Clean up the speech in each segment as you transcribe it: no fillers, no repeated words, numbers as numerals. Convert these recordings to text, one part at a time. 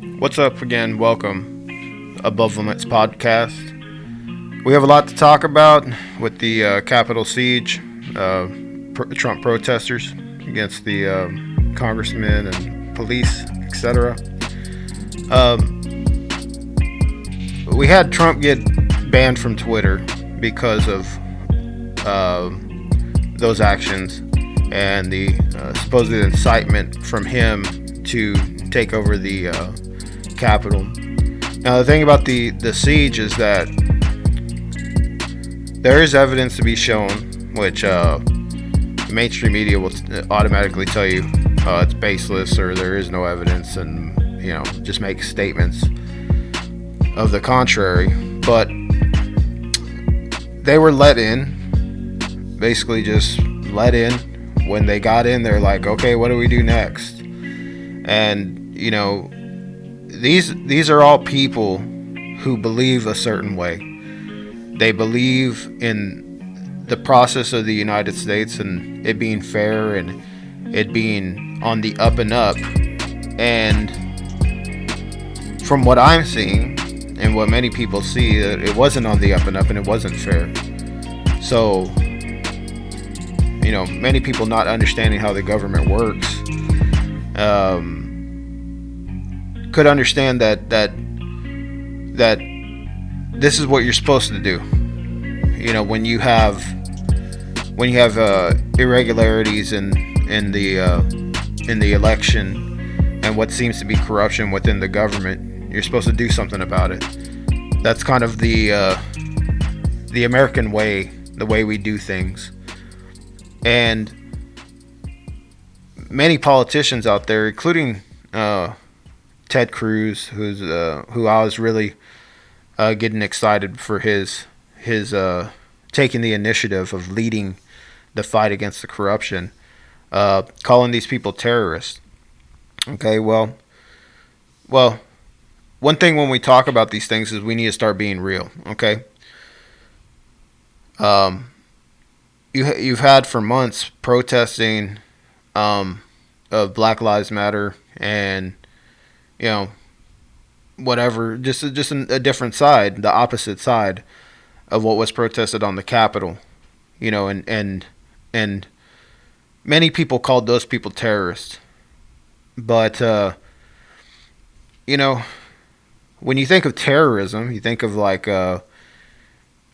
What's up again? Welcome Above Limits podcast. We have a lot to talk about with the Capitol siege, Trump protesters against the congressmen and police, etc. Um, we had Trump get banned from Twitter because of uh, those actions and the supposed incitement from him to take over the Capitol. Now, the thing about the siege is that there is evidence to be shown, which the mainstream media will automatically tell you it's baseless or there is no evidence, and just make statements of the contrary. But they were let in, basically just let in. When they got in, they're like, okay, what do we do next? And these are all people who believe a certain way. They believe in the process of the United States and it being fair and it being on the up and up. And from what I'm seeing and what many people see, it wasn't on the up and up and it wasn't fair. So, many people not understanding how the government works could understand that this is what you're supposed to do. When you have irregularities in the election and what seems to be corruption within the government, you're supposed to do something about it. That's kind of the American way, the way we do things. And many politicians out there, including Ted Cruz, who I was really getting excited for his taking the initiative of leading the fight against the corruption, calling these people terrorists. Okay, well, one thing when we talk about these things is we need to start being real. Okay. You've had for months protesting of Black Lives Matter and whatever, just a different side, the opposite side of what was protested on the Capitol, and many people called those people terrorists. But when you think of terrorism, you think of like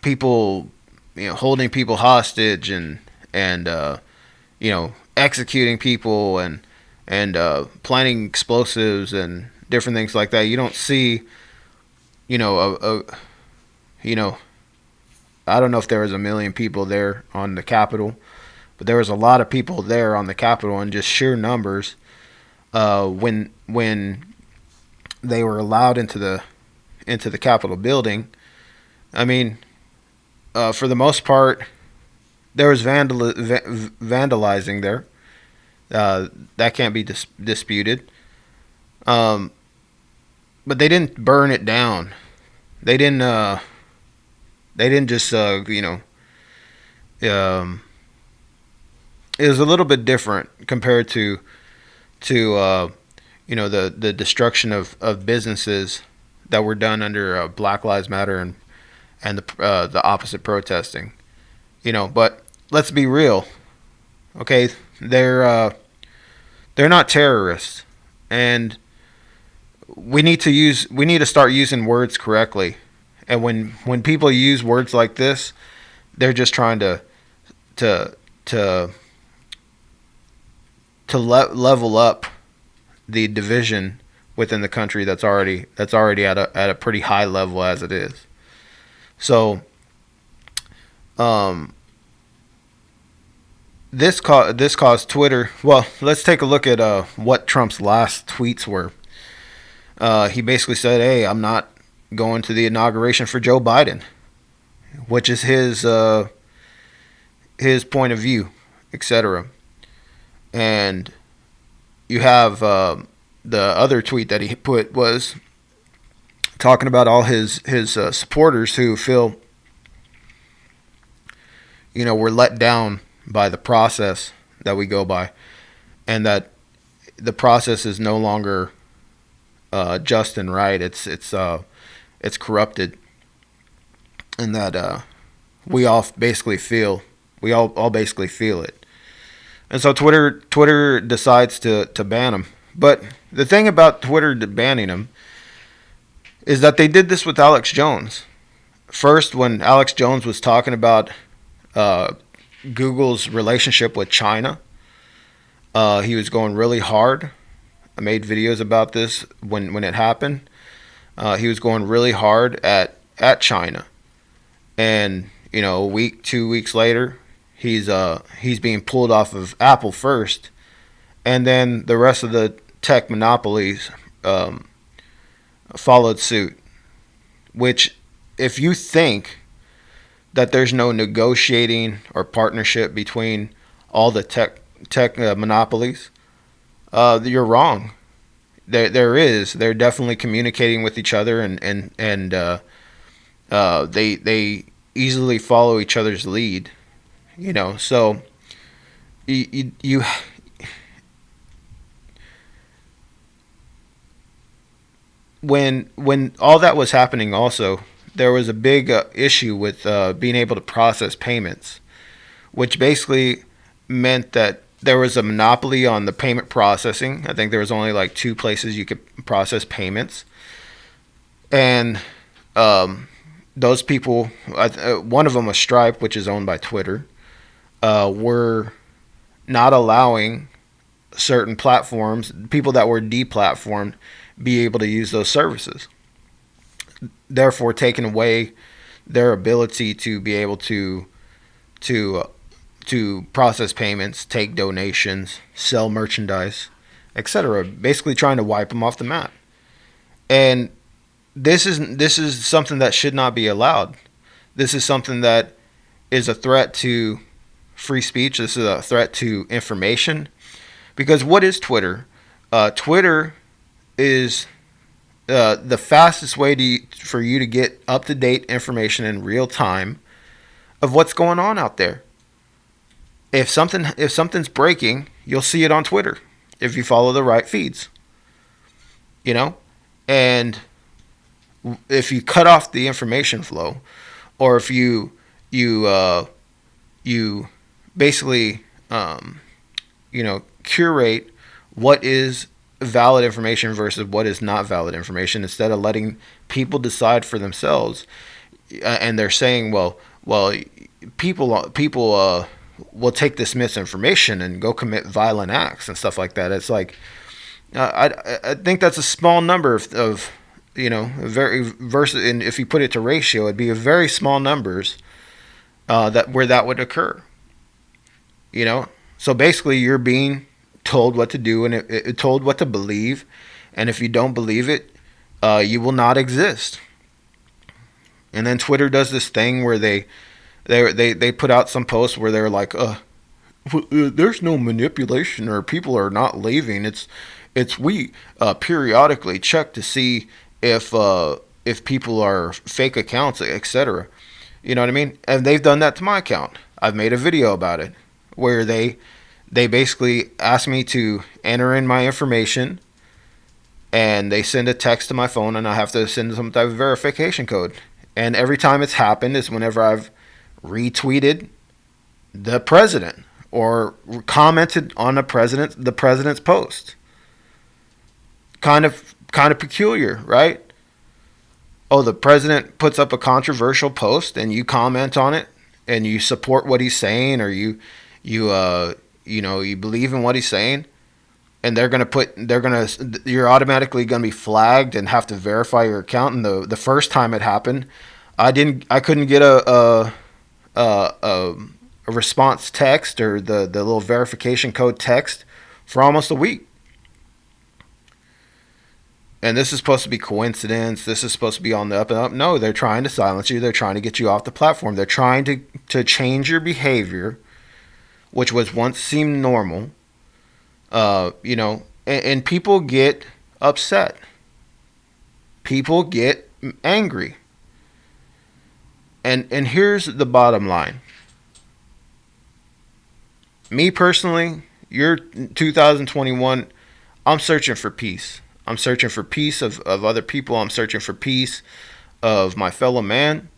people holding people hostage and executing people and planting explosives and different things like that. You don't see, I don't know if there was 1 million people there on the Capitol, but there was a lot of people there on the Capitol, and just sheer numbers. When they were allowed into the Capitol building, I mean, for the most part, there was vandalizing there. That can't be disputed. But they didn't burn it down. They didn't just it was a little bit different compared to the destruction of businesses that were done under Black Lives Matter and the opposite protesting. But let's be real. Okay, they're not terrorists, and we need to start using words correctly. And when people use words like this, they're just trying to level up the division within the country that's already at a pretty high level as it is. So, this caused Twitter. Well, let's take a look at what Trump's last tweets were. He basically said, "Hey, I'm not going to the inauguration for Joe Biden," which is his point of view, etc. And you have the other tweet that he put was talking about all his supporters who feel we're let down by the process that we go by, and that the process is no longer just and right. It's corrupted, and that we all basically feel we all basically feel it. And so Twitter decides to ban him. But the thing about Twitter banning him is that they did this with Alex Jones. First, when Alex Jones was talking about uh, Google's relationship with China, he was going really hard. I made videos about this when it happened. He was going really hard at China, and a week, 2 weeks later, he's being pulled off of Apple first, and then the rest of the tech monopolies followed suit. Which, if you think that there's no negotiating or partnership between all the tech monopolies, you're wrong. There is. They're definitely communicating with each other, and they easily follow each other's lead. So you when all that was happening, also there was a big issue with being able to process payments, which basically meant that there was a monopoly on the payment processing. I think there was only like two places you could process payments, and those people, one of them was Stripe, which is owned by Twitter, were not allowing certain platforms, people that were deplatformed, be able to use those services. Therefore, taking away their ability to be able to process payments, take donations, sell merchandise, etc. Basically, trying to wipe them off the map. And this is something that should not be allowed. This is something that is a threat to free speech. This is a threat to information. Because what is Twitter? Twitter is the fastest way for you to get up-to-date information in real time of what's going on out there. If something's breaking, you'll see it on Twitter if you follow the right feeds. And if you cut off the information flow, or if you basically curate what is valid information versus what is not valid information, instead of letting people decide for themselves, and they're saying, well, people will take this misinformation and go commit violent acts and stuff like that. It's like I think that's a small number of very versus, and if you put it to ratio, it'd be a very small numbers that would occur. So basically, you're being told what to do and it told what to believe, and if you don't believe it, you will not exist. And then Twitter does this thing where they put out some posts where they're like, there's no manipulation, or people are not leaving. It's we periodically check to see if people are fake accounts, etc. You know what I mean? And they've done that to my account. I've made a video about it where they basically ask me to enter in my information, and they send a text to my phone, and I have to send some type of verification code. And every time it's happened is whenever I've retweeted the president or commented on the president's post. Kind of peculiar, right? Oh, the president puts up a controversial post and you comment on it and you support what he's saying, or you believe in what he's saying, and you're automatically gonna be flagged and have to verify your account. And the first time it happened, I couldn't get a response text, or the little verification code text, for almost a week. And this is supposed to be coincidence. This is supposed to be on the up and up. No, they're trying to silence you. They're trying to get you off the platform. They're trying to change your behavior, which was once seemed normal. And people get upset. People get angry. And here's the bottom line. Me personally, year 2021, I'm searching for peace. I'm searching for peace of other people. I'm searching for peace of my fellow man.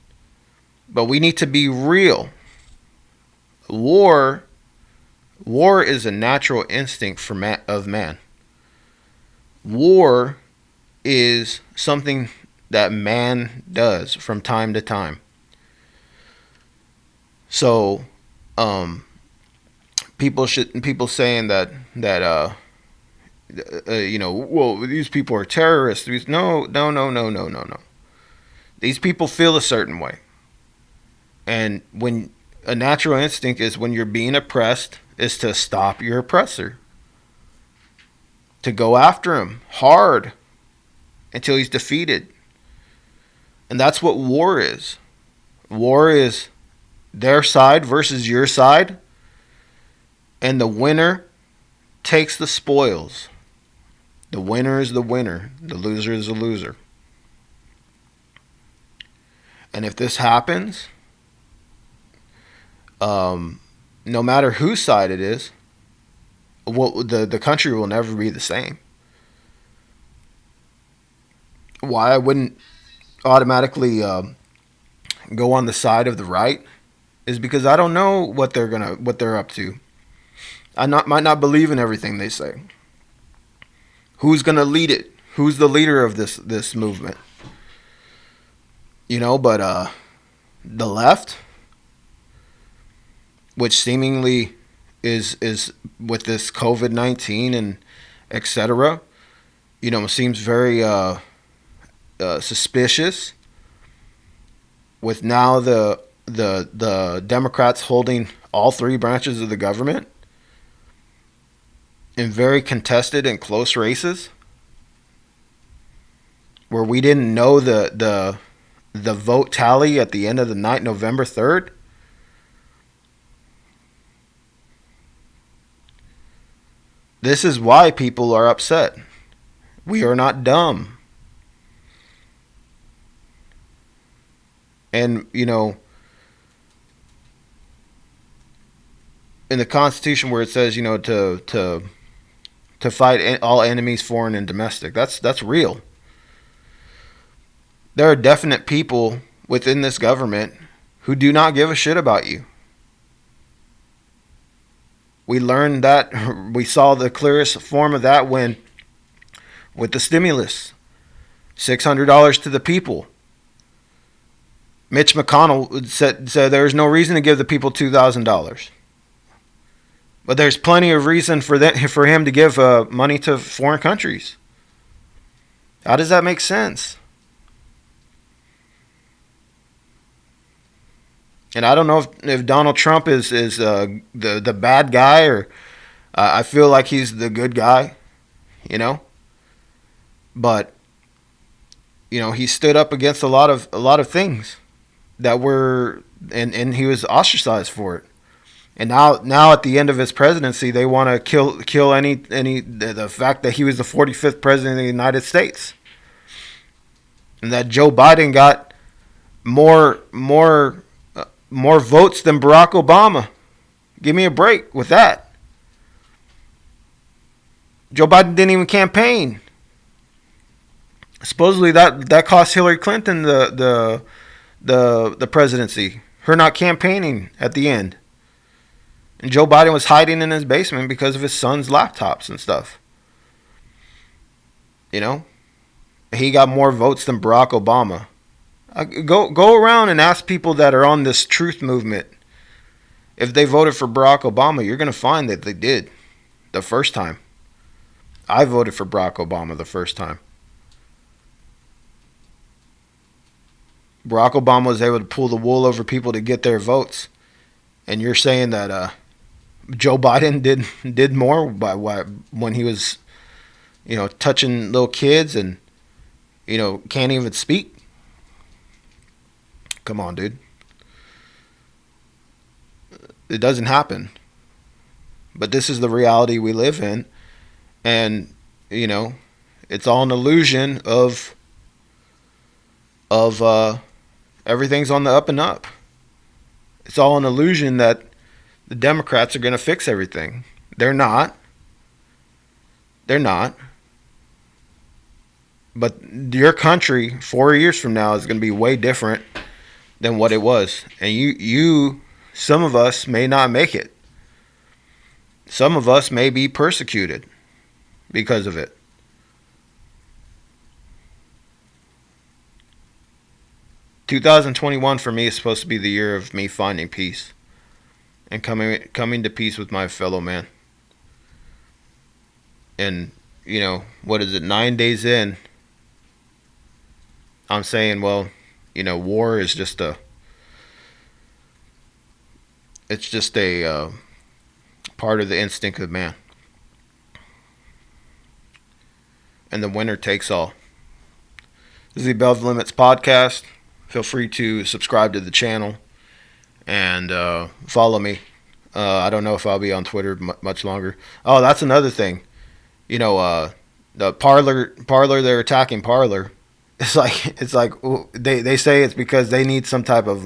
But we need to be real. War is a natural instinct of man. War is something that man does from time to time. So, people saying that well, these people are terrorists. No. These people feel a certain way, and when a natural instinct is when you're being oppressed is to stop your oppressor, to go after him hard until he's defeated. And that's what war is. War is their side versus your side, and the winner takes the spoils. The winner is the winner. The loser is the loser. And if this happens, no matter whose side it is, the country will never be the same. Why I wouldn't automatically go on the side of the right is because I don't know what they're up to. Might not believe in everything they say. Who's gonna lead it? Who's the leader of this movement? But the left, which seemingly is with this COVID-19 and etc., seems very suspicious. With now the Democrats holding all three branches of the government in very contested and close races, where we didn't know the vote tally at the end of the night, November 3rd. This is why people are upset. We are not dumb. And, in the Constitution where it says, to fight all enemies, foreign and domestic, that's real. There are definite people within this government who do not give a shit about you. We learned that, we saw the clearest form of that with the stimulus, $600 to the people. Mitch McConnell said there's no reason to give the people $2,000. But there's plenty of reason for him to give money to foreign countries. How does that make sense? And I don't know if Donald Trump is the bad guy, or I feel like he's the good guy, But he stood up against a lot of things that were, and he was ostracized for it. And now at the end of his presidency, they want to kill the fact that he was the 45th president of the United States, and that Joe Biden got more votes than Barack Obama. Give me a break with that. Joe Biden didn't even campaign. Supposedly that cost Hillary Clinton the presidency. Her not campaigning at the end. And Joe Biden was hiding in his basement because of his son's laptops and stuff. He got more votes than Barack Obama. Go around and ask people that are on this truth movement if they voted for Barack Obama. You're going to find that they did the first time. I voted for Barack Obama the first time. Barack Obama was able to pull the wool over people to get their votes. And you're saying that Joe Biden did more when he was, touching little kids and, can't even speak? Come on, dude. It doesn't happen. But this is the reality we live in. And, it's all an illusion of everything's on the up and up. It's all an illusion that the Democrats are going to fix everything. They're not. But your country 4 years from now is going to be way different than what it was. And some of us may not make it. Some of us may be persecuted because of it. "2021 for me is supposed to be the year of me finding peace and coming to peace with my fellow man. And what is it? 9 days in, I'm saying, well, war is just a part of the instinct of man, and the winner takes all. This is the Above Limits podcast. Feel free to subscribe to the channel and follow me. I don't know if I'll be on Twitter much longer. Oh, that's another thing. The Parlor, they're attacking Parlor. It's like they say it's because they need some type of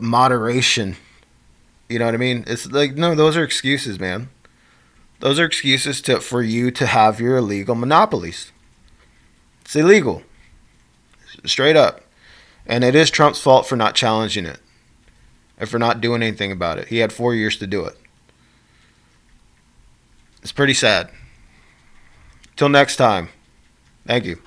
moderation. You know what I mean? It's like, no, those are excuses, man. Those are excuses for you to have your illegal monopolies. It's illegal. Straight up. And it is Trump's fault for not challenging it and for not doing anything about it. He had 4 years to do it. It's pretty sad. Till next time. Thank you.